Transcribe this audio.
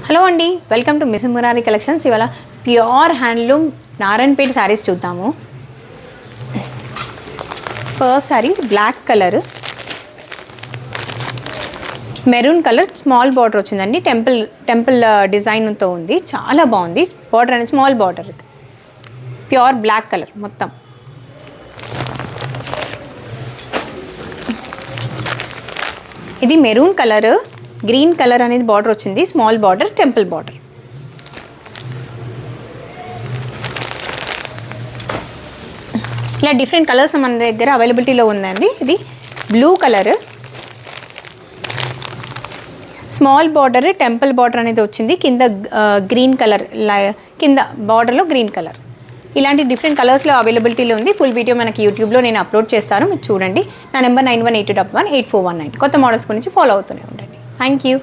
Hello అండి, welcome to miss Murari collections. ఇవాళ pure handloom Narayanpet saris చూద్దాము. First sari black colour, maroon colour, small border వచ్చిందండి. Temple డిజైన్తో ఉంది, చాలా బాగుంది. బార్డర్ అనేది small border, pure black colour మొత్తం. ఇది మెరూన్ కలర్, గ్రీన్ కలర్ అనేది బార్డర్ వచ్చింది, స్మాల్ బార్డర్, టెంపుల్ బార్డర్. ఇలా డిఫరెంట్ కలర్స్ మన దగ్గర అవైలబిలిటీలో ఉందండి. ఇది blue colour, small border, temple border అనేది వచ్చింది. కింద గ్రీన్ కలర్, కింద బార్డర్లో గ్రీన్ కలర్. ఇలాంటి డిఫరెంట్ కలర్స్లో అవైలబిలిటీలో ఉంది. ఫుల్ వీడియో మనకి యూట్యూబ్లో నేను అప్లోడ్ చేస్తాను, మీరు చూడండి. నా నెంబర్ 9182118419. కొత్త మోడల్స్ గురించి ఫాలో అవుతూనే ఉండండి. Thank you.